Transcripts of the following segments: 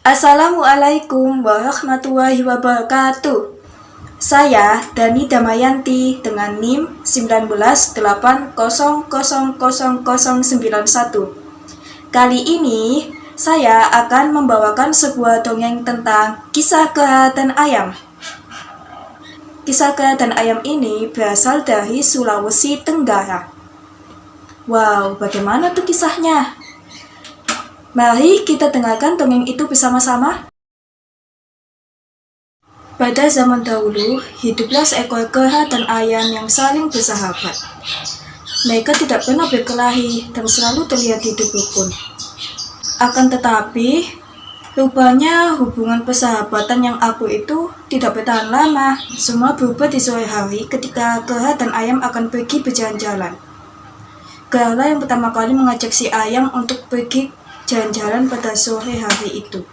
Assalamualaikum warahmatullahi wabarakatuh. Saya Dani Damayanti dengan NIM 19800091. Kali ini saya akan membawakan sebuah dongeng tentang kisah Keha dan Ayam. Kisah Keha dan Ayam ini berasal dari Sulawesi Tenggara. Wow, bagaimana tuh kisahnya? Mari kita dengarkan dongeng itu bersama-sama. Pada zaman dahulu, hiduplah seekor kera dan ayam yang saling bersahabat. Mereka tidak pernah berkelahi dan selalu terlihat hidup rukun. Akan tetapi, rupanya hubungan persahabatan yang akur itu tidak bertahan lama. Semua berubah di sore hari ketika kera dan ayam akan pergi berjalan-jalan. Kera yang pertama kali mengajak si ayam untuk pergi jalan-jalan pada sore hari itu.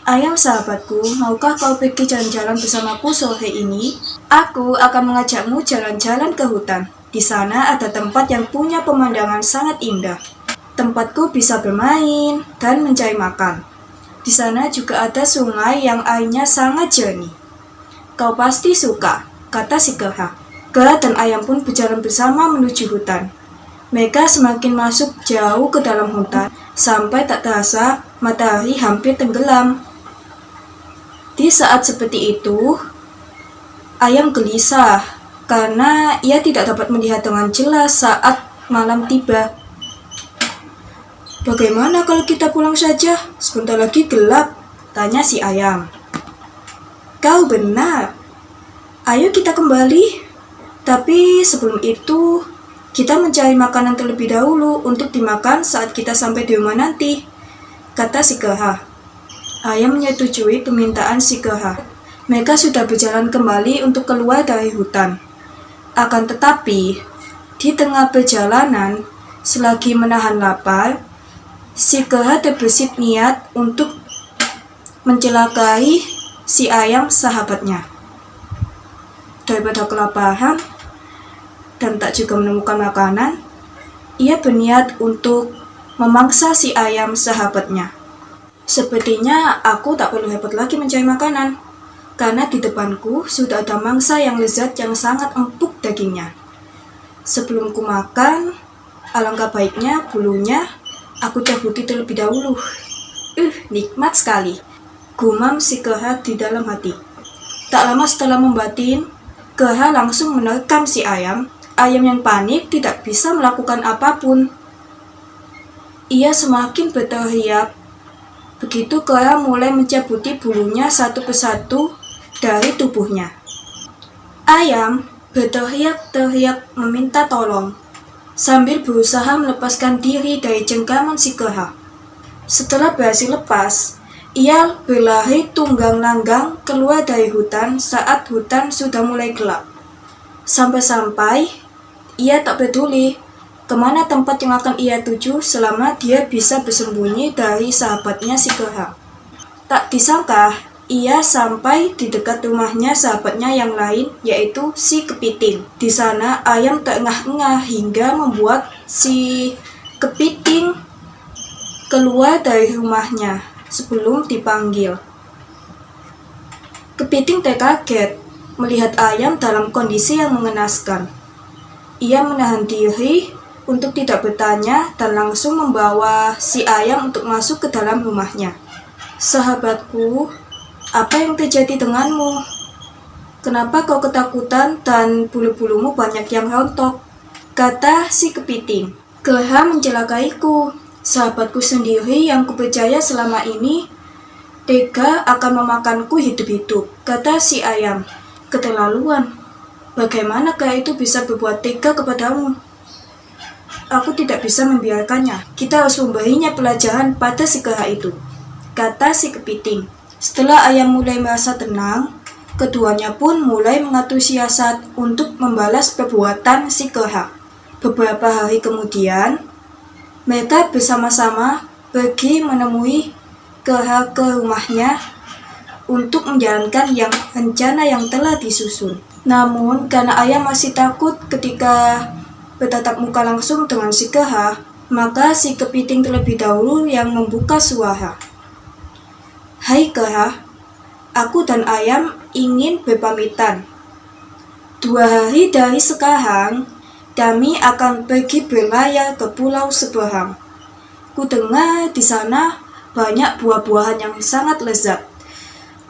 Ayam sahabatku, maukah kau pergi jalan-jalan bersamaku sore ini? Aku akan mengajakmu jalan-jalan ke hutan. Di sana ada tempat yang punya pemandangan sangat indah. Tempatku bisa bermain dan mencari makan. Di sana juga ada sungai yang airnya sangat jernih. Kau pasti suka, kata si kera. Kera dan ayam pun berjalan bersama menuju hutan. Mereka semakin masuk jauh ke dalam hutan, sampai tak terasa matahari hampir tenggelam. Di saat seperti itu, ayam gelisah karena ia tidak dapat melihat dengan jelas saat malam tiba. Bagaimana kalau kita pulang saja? Sebentar lagi gelap, tanya si ayam. Kau benar. Ayo kita kembali. Tapi sebelum itu, kita mencari makanan terlebih dahulu untuk dimakan saat kita sampai di rumah nanti, kata si kera. Ayam menyetujui permintaan si kera. Mereka sudah berjalan kembali untuk keluar dari hutan. Akan tetapi, di tengah perjalanan, selagi menahan lapar, si kera terbesit niat untuk mencelakai si ayam sahabatnya. Daripada kelaparan dan tak juga menemukan makanan, ia berniat untuk memangsa si ayam sahabatnya. Sepertinya aku tak perlu repot lagi mencari makanan, karena di depanku sudah ada mangsa yang lezat yang sangat empuk dagingnya. Sebelum ku makan, alangkah baiknya bulunya aku cabuti terlebih dahulu. Nikmat sekali, gumam si kera di dalam hati. Tak lama setelah membatin, kera langsung menerkam si ayam. Ayam yang panik tidak bisa melakukan apapun. Ia semakin berteriak. Begitu kera mulai mencabuti bulunya satu persatu dari tubuhnya. Ayam berteriak-teriak meminta tolong, sambil berusaha melepaskan diri dari cengkraman si kera. Setelah berhasil lepas, ia berlari tunggang-langgang keluar dari hutan saat hutan sudah mulai gelap. Sampai-sampai ia tak peduli kemana tempat yang akan ia tuju selama dia bisa bersembunyi dari sahabatnya si kera. Tak disangka, ia sampai di dekat rumahnya sahabatnya yang lain, yaitu si kepiting. Di sana, ayam terengah-engah hingga membuat si kepiting keluar dari rumahnya sebelum dipanggil. Kepiting terkaget melihat ayam dalam kondisi yang mengenaskan. Ia menahan diri untuk tidak bertanya dan langsung membawa si ayam untuk masuk ke dalam rumahnya. Sahabatku, apa yang terjadi denganmu? Kenapa kau ketakutan dan bulu-bulumu banyak yang rontok? Kata si kepiting. Kera mencelakaiku. Sahabatku sendiri yang kupercaya selama ini tega akan memakanku hidup-hidup, kata si ayam. Keterlaluan. Bagaimana kera itu bisa berbuat tega kepadamu? Aku tidak bisa membiarkannya. Kita harus memberinya pelajaran pada si kera itu, kata si kepiting. Setelah ayam mulai merasa tenang, keduanya pun mulai mengatur siasat untuk membalas perbuatan si kera. Beberapa hari kemudian, mereka bersama-sama pergi menemui kera ke rumahnya untuk menjalankan rencana yang telah disusun. Namun, karena ayam masih takut ketika bertatap muka langsung dengan si kera, maka si kepiting terlebih dahulu yang membuka suara. Hai Keha, aku dan Ayam ingin berpamitan. 2 hari dari sekarang, kami akan pergi berlayar ke Pulau Sebehang. Kudengar di sana banyak buah-buahan yang sangat lezat.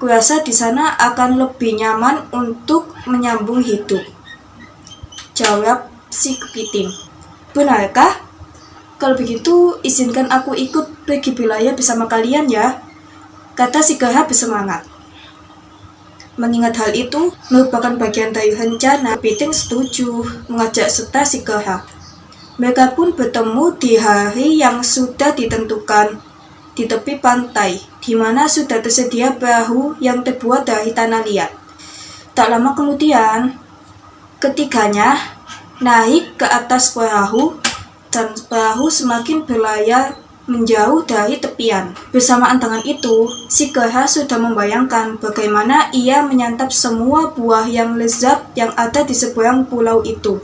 Kurasa di sana akan lebih nyaman untuk menyambung hidup. Jawab si kepiting. Benarkah? Kalau begitu, izinkan aku ikut pergi berlayar bersama kalian ya, kata si Keha bersemangat. Mengingat hal itu merupakan bagian dari rencana, kepiting setuju mengajak serta si Keha. Mereka pun bertemu di hari yang sudah ditentukan di tepi pantai, di mana sudah tersedia perahu yang terbuat dari tanah liat. Tak lama kemudian, ketiganya naik ke atas perahu dan perahu semakin berlayar menjauh dari tepian. Bersamaan dengan itu, si Keha sudah membayangkan bagaimana ia menyantap semua buah yang lezat yang ada di seberang pulau itu.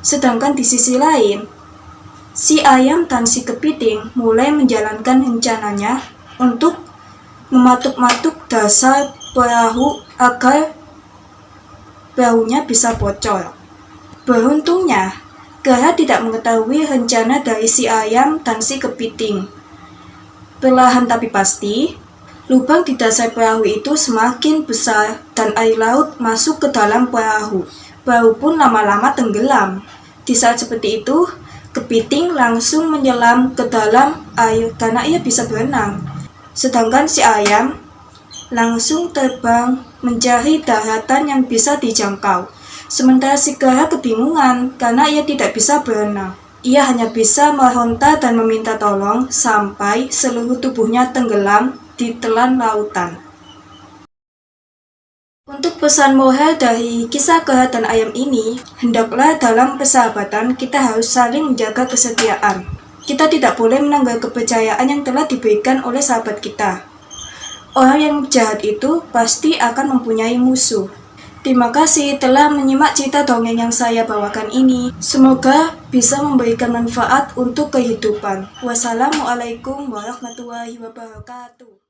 Sedangkan di sisi lain, si Ayam dan si kepiting mulai menjalankan rencananya untuk mematuk-matuk dasar perahu agar perahunya bisa bocor. Beruntungnya, Keha tidak mengetahui rencana dari si Ayam dan si kepiting. Perlahan tapi pasti, lubang di dasar perahu itu semakin besar dan air laut masuk ke dalam perahu. Perahu pun lama-lama tenggelam. Di saat seperti itu, kepiting langsung menyelam ke dalam air karena ia bisa berenang. Sedangkan si Ayam langsung terbang mencari daratan yang bisa dijangkau. Sementara si Keha kebingungan karena ia tidak bisa berenang. Ia hanya bisa meronta dan meminta tolong sampai seluruh tubuhnya tenggelam di telan lautan. Untuk pesan moral dari kisah Keha dan Ayam ini, hendaklah dalam persahabatan kita harus saling menjaga kesetiaan. Kita tidak boleh melanggar kepercayaan yang telah diberikan oleh sahabat kita. Orang yang jahat itu pasti akan mempunyai musuh. Terima kasih telah menyimak cerita dongeng yang saya bawakan ini. Semoga bisa memberikan manfaat untuk kehidupan. Wassalamualaikum warahmatullahi wabarakatuh.